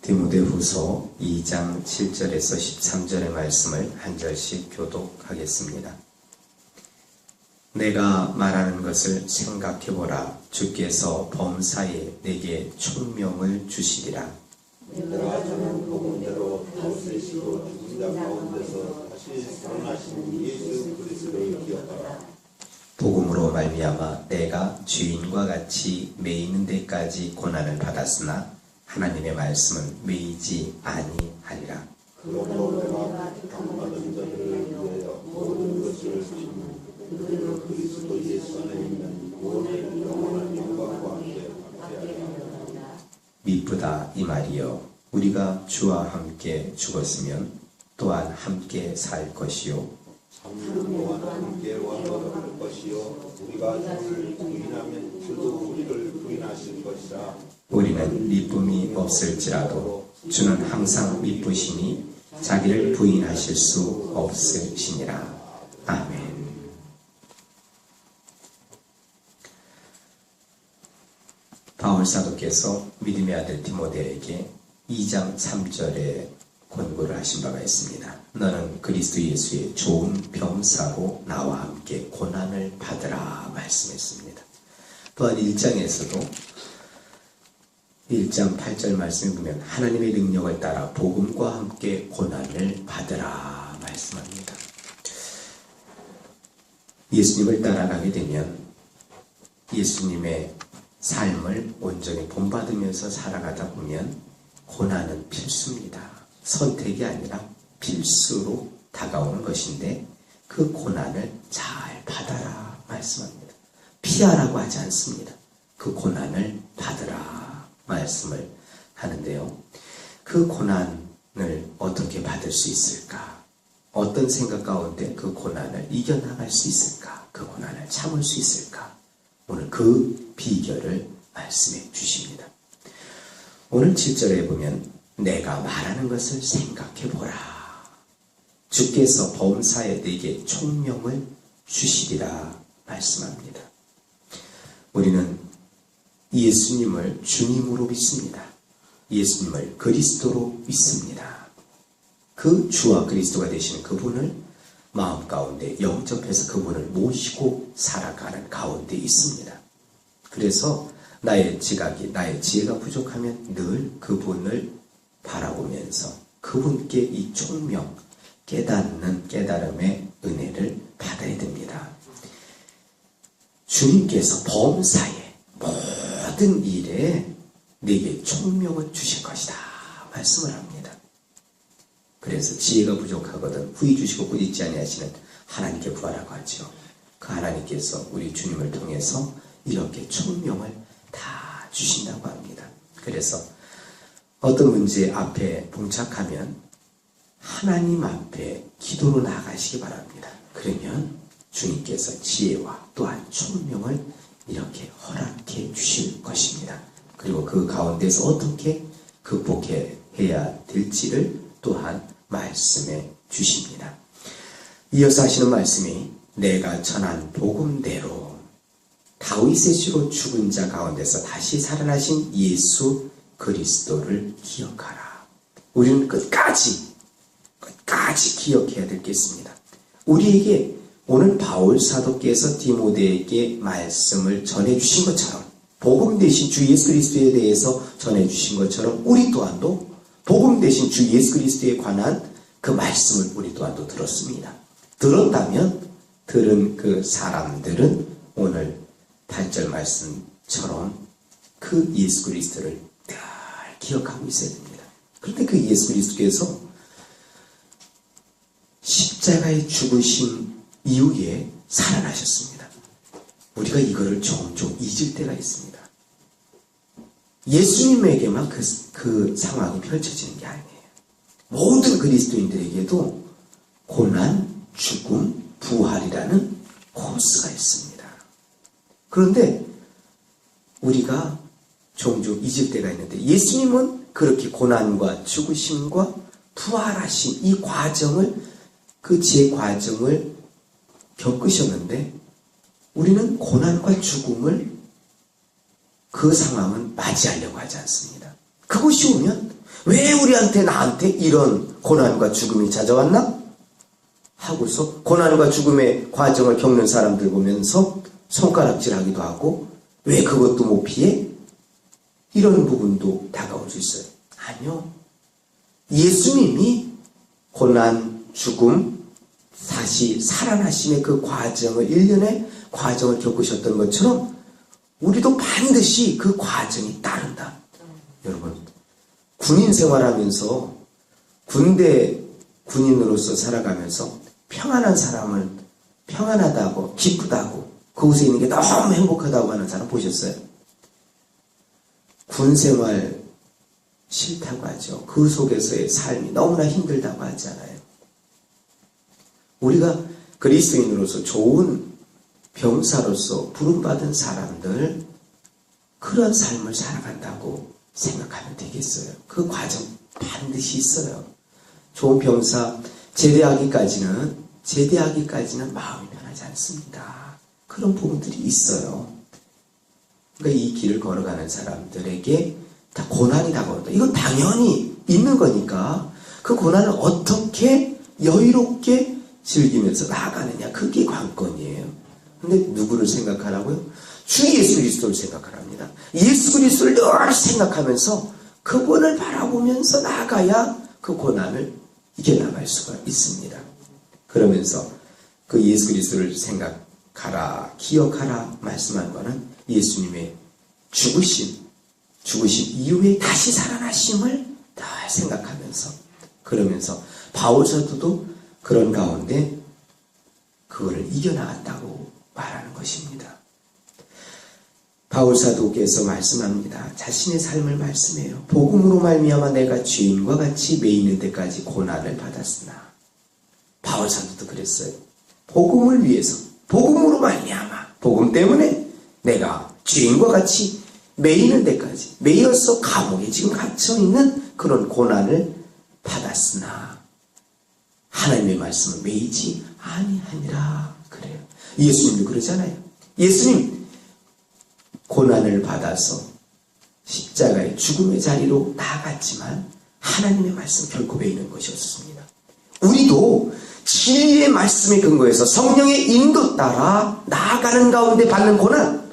디모데후서 2장 7절에서 13절의 말씀을 한 절씩 교독하겠습니다. 내가 말하는 것을 생각해보라. 주께서 범사에 내게 총명을 주시리라. 내가 전한 복음대로 다스리시고 죽은 자 가운데서 다시 살아나신 예수 그리스도를 기억하라. 복음으로 말미암아 내가 주인과 같이 매이는 데까지 고난을 받았으나 하나님의 말씀은 매이지 아니하리라. 그러므로 내가 택함받은 자들을 위하여 모든 것을 주시는 그리고 그리스도 예수 안에 있는 구원의 영원한 영광과 함께 함께하리라. 미쁘다 이 말이여, 우리가 주와 함께 죽었으면 또한 함께 살 것이요 참는 동안 함께 완전할 것이요 우리가 주를 부인하면 주도 우리를 부인하실 것이라. 우리는 미쁨이 없을지라도 주는 항상 미쁘시니 자기를 부인하실 수 없으시니라. 아멘. 바울 사도께서 믿음의 아들 디모데에게 2장 3절에 권고를 하신 바가 있습니다. 너는 그리스도 예수의 좋은 병사로 나와 함께 고난을 받으라 말씀했습니다. 또한 1장에서도 1장 8절 말씀에 보면 하나님의 능력을 따라 복음과 함께 고난을 받으라 말씀합니다. 예수님을 따라가게 되면 예수님의 삶을 온전히 본받으면서 살아가다 보면 고난은 필수입니다. 선택이 아니라 필수로 다가오는 것인데 그 고난을 잘 받아라 말씀합니다. 피하라고 하지 않습니다. 그 고난을 받으라 말씀을 하는데요. 그 고난을 어떻게 받을 수 있을까? 어떤 생각 가운데 그 고난을 이겨나갈 수 있을까? 그 고난을 참을 수 있을까? 오늘 그 비결을 말씀해 주십니다. 오늘 7절에 보면 내가 말하는 것을 생각해보라. 주께서 범사에 내게 총명을 주시리라 말씀합니다. 우리는 예수님을 주님으로 믿습니다. 예수님을 그리스도로 믿습니다. 그 주와 그리스도가 되시는 그분을 마음 가운데 영접해서 그분을 모시고 살아가는 가운데 있습니다. 그래서 나의 지각이, 나의 지혜가 부족하면 늘 그분을 바라보면서 그분께 이 총명, 깨닫는 깨달음의 은혜를 받아야 됩니다. 주님께서 범사에 모든 일에 내게 총명을 주실 것이다 말씀을 합니다. 그래서 지혜가 부족하거든 후히 주시고 꾸짖지 아니하시는 하나님께 구하라고 하죠. 그 하나님께서 우리 주님을 통해서 이렇게 총명을 다 주신다고 합니다. 그래서 어떤 문제 앞에 봉착하면 하나님 앞에 기도로 나아가시기 바랍니다. 그러면 주님께서 지혜와 또한 총명을 이렇게 허락해 주실 것입니다. 그리고 그 가운데서 어떻게 극복해야 될지를 또한 말씀해 주십니다. 이어서 하시는 말씀이 내가 전한 복음대로 다윗의 씨로 죽은 자 가운데서 다시 살아나신 예수 그리스도를 기억하라. 우리는 끝까지 기억해야 될 게 있습니다. 우리에게 오늘 바울 사도께서 디모데에게 말씀을 전해주신 것처럼 복음 대신 주 예수 그리스도에 대해서 전해주신 것처럼 우리 또한도 복음 대신 주 예수 그리스도에 관한 그 말씀을 우리 또한도 들었습니다. 들었다면 들은 그 사람들은 오늘 8절 말씀처럼 그 예수 그리스도를 늘 기억하고 있어야 됩니다. 그런데 그 예수 그리스도께서 십자가에 죽으신 이후에 살아나셨습니다. 우리가 이거를 종종 잊을 때가 있습니다. 예수님에게만 그 상황이 펼쳐지는 게 아니에요. 모든 그리스도인들에게도 고난, 죽음, 부활이라는 코스가 있습니다. 그런데 우리가 종종 잊을 때가 있는데 예수님은 그렇게 고난과 죽으심과 부활하신 이 과정을 그 제 과정을 겪으셨는데 우리는 고난과 죽음을 그 상황은 맞이하려고 하지 않습니다. 그것이 오면 왜 우리한테 나한테 이런 고난과 죽음이 찾아왔나? 하고서 고난과 죽음의 과정을 겪는 사람들 보면서 손가락질하기도 하고 왜 그것도 못 피해? 이런 부분도 다가올 수 있어요. 아니요. 예수님이 고난, 죽음, 다시 살아나심의 그 과정을, 일련의 과정을 겪으셨던 것처럼 우리도 반드시 그 과정이 따른다. 여러분, 군인 생활하면서 군대 군인으로서 살아가면서 평안한 사람을 평안하다고, 기쁘다고, 그곳에 있는 게 너무 행복하다고 하는 사람 보셨어요? 군 생활 싫다고 하죠. 그 속에서의 삶이 너무나 힘들다고 하잖아요. 우리가 그리스도인으로서 좋은 병사로서 부름받은 사람들, 그런 삶을 살아간다고 생각하면 되겠어요. 그 과정 반드시 있어요. 좋은 병사 제대하기까지는 마음이 편하지 않습니다. 그런 부분들이 있어요. 그러니까 이 길을 걸어가는 사람들에게 다 고난이 다가온다. 이건 당연히 있는 거니까 그 고난을 어떻게 여유롭게 즐기면서 나아가느냐, 그게 관건이에요. 근데 누구를 생각하라고요? 주 예수 그리스도를 생각하랍니다. 예수 그리스도를 늘 생각하면서 그분을 바라보면서 나아가야 그 고난을 이겨나갈 수가 있습니다. 그러면서 그 예수 그리스도를 생각하라, 기억하라 말씀한 거는 예수님의 죽으심 이후에 다시 살아나심을 다 생각하면서, 그러면서 바울 사도도 그런 가운데 그거를 이겨나갔다고 말하는 것입니다. 바울 사도께서 말씀합니다. 자신의 삶을 말씀해요. 복음으로 말미암아 내가 죄인과 같이 매이는 데까지 고난을 받았으나. 바울 사도도 그랬어요. 복음을 위해서, 복음으로 말미암아, 복음 때문에 내가 죄인과 같이 매이는 데까지, 매여서 감옥에 지금 갇혀있는 그런 고난을 받았으나 하나님의 말씀을 매이지 아니하니라. 그래요. 예수님도 그러잖아요. 예수님 고난을 받아서 십자가의 죽음의 자리로 나아갔지만 하나님의 말씀 결코 매이는 것이 없습니다. 우리도 진리의 말씀에 근거해서 성령의 인도 따라 나아가는 가운데 받는 고난,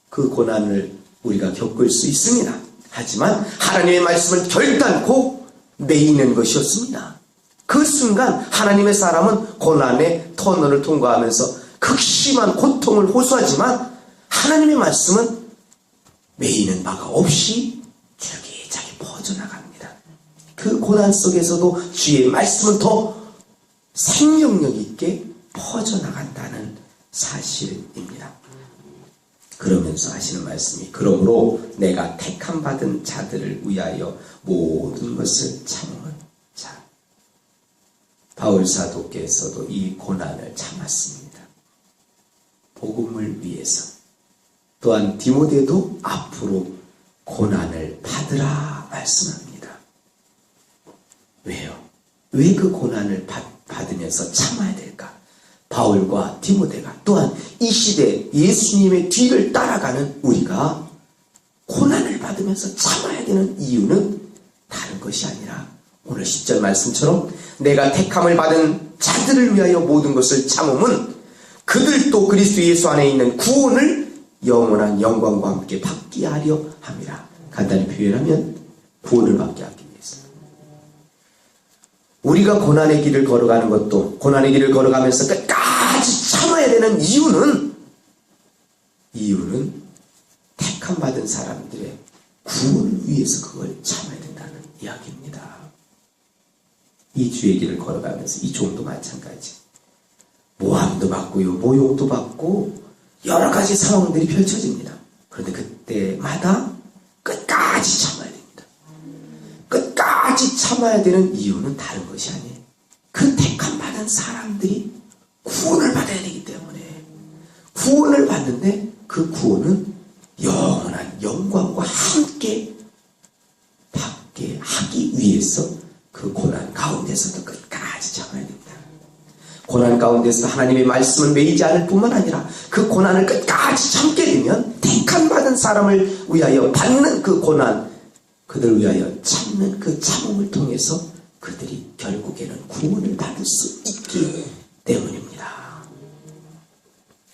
그 고난을 우리가 겪을 수 있습니다. 하지만 하나님의 말씀을 결단코 매이는 것이 없습니다. 그 순간 하나님의 사람은 고난의 터널을 통과하면서 극심한 고통을 호소하지만 하나님의 말씀은 매이는 바가 없이 줄기차게 퍼져나갑니다. 그 고난 속에서도 주의 말씀은 더 생명력 있게 퍼져나간다는 사실입니다. 그러면서 하시는 말씀이, 그러므로 내가 택함 받은 자들을 위하여 모든 것을 참은 자. 바울 사도께서도 이 고난을 참았습니다. 복음을 위해서. 또한 디모데도 앞으로 고난을 받으라 말씀합니다. 왜요? 왜 그 고난을 받으면서 참아야 될까? 바울과 디모데가, 또한 이 시대 예수님의 뒤를 따라가는 우리가 고난을 받으면서 참아야 되는 이유는 다른 것이 아니라 오늘 10절 말씀처럼 내가 택함을 받은 자들을 위하여 모든 것을 참음은 그들도 그리스도 예수 안에 있는 구원을 영원한 영광과 함께 받게 하려 함이라. 간단히 표현하면 구원을 받게 하기 위해서. 우리가 고난의 길을 걸어가는 것도, 고난의 길을 걸어가면서 끝까지 참아야 되는 이유는 택함 받은 사람들의 구원을 위해서 그걸 참아야 된다는 이야기입니다. 이 주의 길을 걸어가면서 이 종도 마찬가지. 모함도 받고요, 모욕도 받고 여러 가지 상황들이 펼쳐집니다. 그런데 그때마다 끝까지 참아야 됩니다. 끝까지 참아야 되는 이유는 다른 것이 아니에요. 그 택함 받은 사람들이 구원을 받아야 되기 때문에, 구원을 받는데 그 구원은 영원한 영광과 함께 받게 하기 위해서 그 고난 가운데서도 끝까지 참아야 됩니다. 고난 가운데서 하나님의 말씀을 매이지 않을 뿐만 아니라 그 고난을 끝까지 참게 되면 택함 받은 사람을 위하여 받는 그 고난, 그들을 위하여 참는 그 참음을 통해서 그들이 결국에는 구원을 받을 수 있기 때문입니다.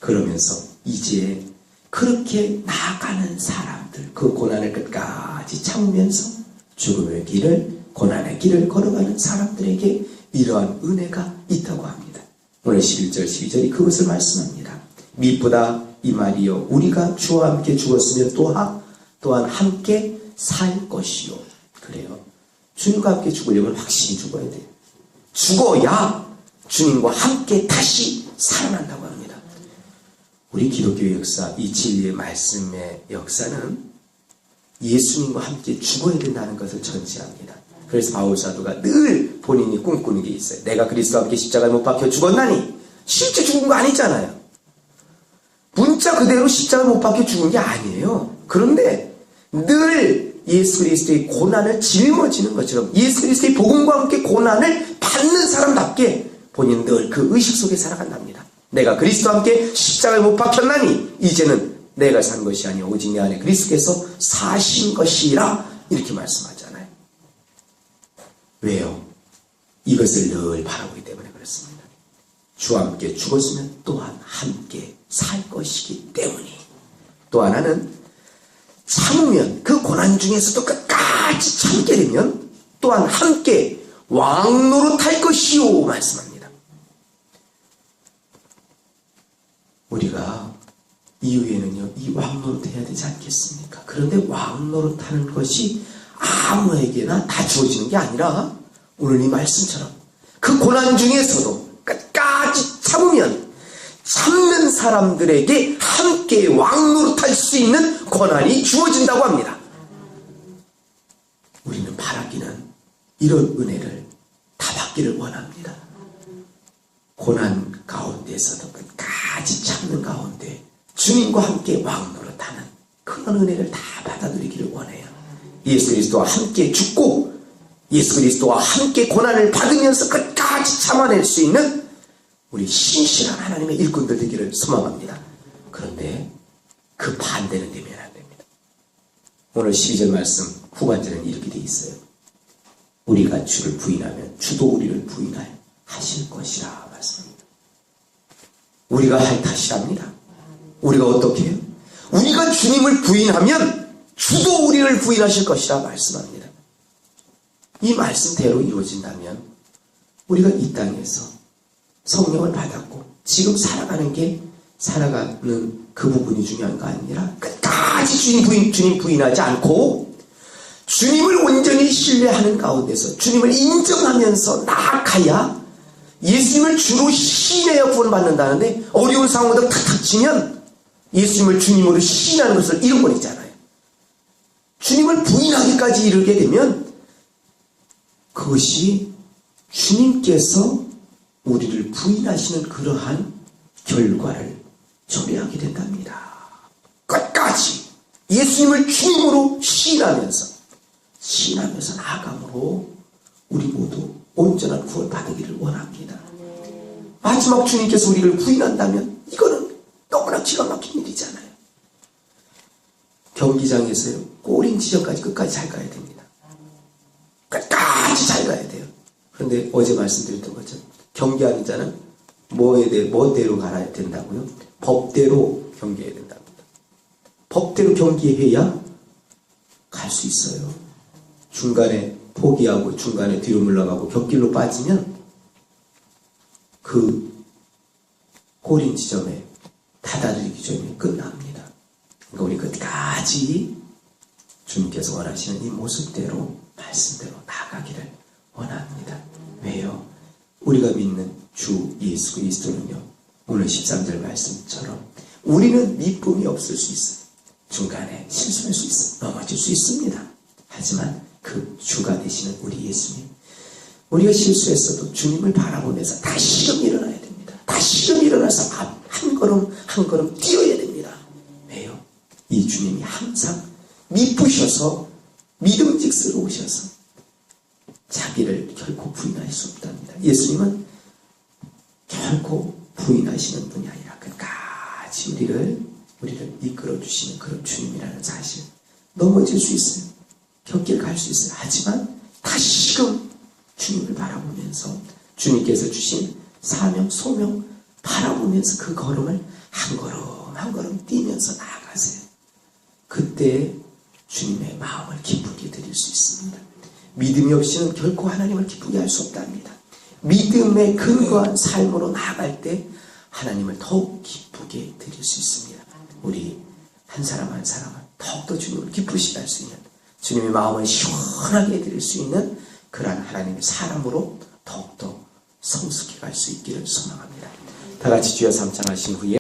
그러면서 이제 그렇게 나아가는 사람들, 그 고난을 끝까지 참으면서 죽음의 길을, 고난의 길을 걸어가는 사람들에게 이러한 은혜가 있다고 합니다. 오늘 11절 12절이 그것을 말씀합니다. 미쁘다 이 말이요 우리가 주와 함께 죽었으면 또한 함께 살 것이요. 그래요. 주님과 함께 죽으려면 확실히 죽어야 돼요. 죽어야 주님과 함께 다시 살아난다고 합니다. 우리 기독교 역사, 이 진리의 말씀의 역사는 예수님과 함께 죽어야 된다는 것을 전제합니다. 그래서 바울 사도가 늘 본인이 꿈꾸는 게 있어요. 내가 그리스도와 함께 십자가에 못 박혀 죽었나니 실제 죽은 거 아니잖아요. 문자 그대로 십자가에 못 박혀 죽은 게 아니에요. 그런데 늘 예수 그리스도의 고난을 짊어지는 것처럼 예수 그리스도의 복음과 함께 고난을 받는 사람답게 본인 늘 그 의식 속에 살아간답니다. 내가 그리스도와 함께 십자가에 못 박혔나니 이제는 내가 산 것이 아니오 오직 내 안에 그리스도께서 사신 것이라 이렇게 말씀하잖아요. 왜요? 이것을 늘 바라보기 때문에 그렇습니다. 주와 함께 죽었으면 또한 함께 살 것이기 때문이. 또 하나는 참으면 그 고난 중에서도 끝까지 참게 되면 또한 함께 왕노릇할 것이요 말씀합니다. 우리가 이후에는요 이 왕노릇 해야 되지 않겠습니까? 그런데 왕노릇하는 것이 아무에게나 다 주어지는 게 아니라 오늘 이 말씀처럼 그 고난 중에서도 끝까지 참으면 참는 사람들에게 함께 왕노릇할 수 있는 권한이 주어진다고 합니다. 우리는 바라기는 이런 은혜를 다 받기를 원합니다. 고난 가운데서도 끝까지 참는 가운데 주님과 함께 왕노릇하는 그런 은혜를 다 받아들이기를 원해요. 예수 그리스도와 함께 죽고 예수 그리스도와 함께 고난을 받으면서 끝까지 참아낼 수 있는 우리 신실한 하나님의 일꾼들 되기를 소망합니다. 그런데 그 반대는 되면 안 됩니다. 오늘 12절 말씀 후반절은 이렇게 되어 있어요. 우리가 주를 부인하면 주도 우리를 부인하실 것이라 말씀합니다. 우리가 할 탓이랍니다. 우리가 어떻게 해요? 우리가 주님을 부인하면 주도 우리를 부인하실 것이라 말씀합니다. 이 말씀대로 이루어진다면 우리가 이 땅에서 성령을 받았고 지금 살아가는 그 부분이 중요한 거 아니라 끝까지 주님 부인하지 않고 주님을 온전히 신뢰하는 가운데서 주님을 인정하면서 나아가야 예수님을 주로 신뢰하여 구원받는다는데 어려운 상황보다 탁탁 치면 예수님을 주님으로 신뢰하는 것을 잃어버리잖아요. 주님을 부인하기까지 이르게 되면 그것이 주님께서 우리를 부인하시는 그러한 결과를 초래하게 된답니다. 끝까지 예수님을 주님으로 신하면서 나아감으로 우리 모두 온전한 구원 받으기를 원합니다. 마지막 주님께서 우리를 부인한다면 이거는 너무나 기가 막힌 일이잖아요. 경기장에서요 골인 지점까지 끝까지 잘 가야 됩니다. 끝까지 잘 가야 돼요. 그런데 어제 말씀드렸던 것처럼 경기하는 자는 뭐대로 가야 된다고요? 법대로 경기해야 된답니다. 법대로 경기해야 갈 수 있어요. 중간에 포기하고 중간에 뒤로 물러가고 곁길로 빠지면 그 골인 지점에 다다르기 전에 끝납니다. 그러니까 우리 끝까지 주님께서 원하시는 이 모습대로 말씀대로 나아가기를 원합니다. 왜요? 우리가 믿는 주 예수 그리스도는요 오늘 13절 말씀처럼 우리는 미쁨이 없을 수 있어요. 중간에 실수할 수 있어요. 넘어질 수 있습니다. 하지만 그 주가 되시는 우리 예수님, 우리가 실수했어도 주님을 바라보면서 다시금 일어나야 됩니다. 다시금 일어나서 한 걸음 한 걸음 뛰어야 됩니다. 왜요? 이 주님이 항상 미쁘셔서 믿음직스러우셔서 자기를 결코 부인할 수 없답니다. 예수님은 결코 부인하시는 분이 아니라 끝까지 우리를 이끌어 주시는 그런 주님이라는 사실. 넘어질 수 있어요. 곁길 갈 수 있어요. 하지만 다시금 주님을 바라보면서 주님께서 주신 사명, 소명 바라보면서 그 걸음을 한 걸음 한 걸음 뛰면서 나아가세요. 그때 주님의 마음을 기쁘게 드릴 수 있습니다. 믿음이 없이는 결코 하나님을 기쁘게 할 수 없답니다. 믿음에 근거한 삶으로 나아갈 때 하나님을 더욱 기쁘게 드릴 수 있습니다. 우리 한 사람 한 사람은 더욱더 주님을 기쁘시게 할 수 있는, 주님의 마음을 시원하게 드릴 수 있는 그러한 하나님의 사람으로 더욱더 성숙해 갈 수 있기를 소망합니다. 다 같이 주여 삼창하신 후에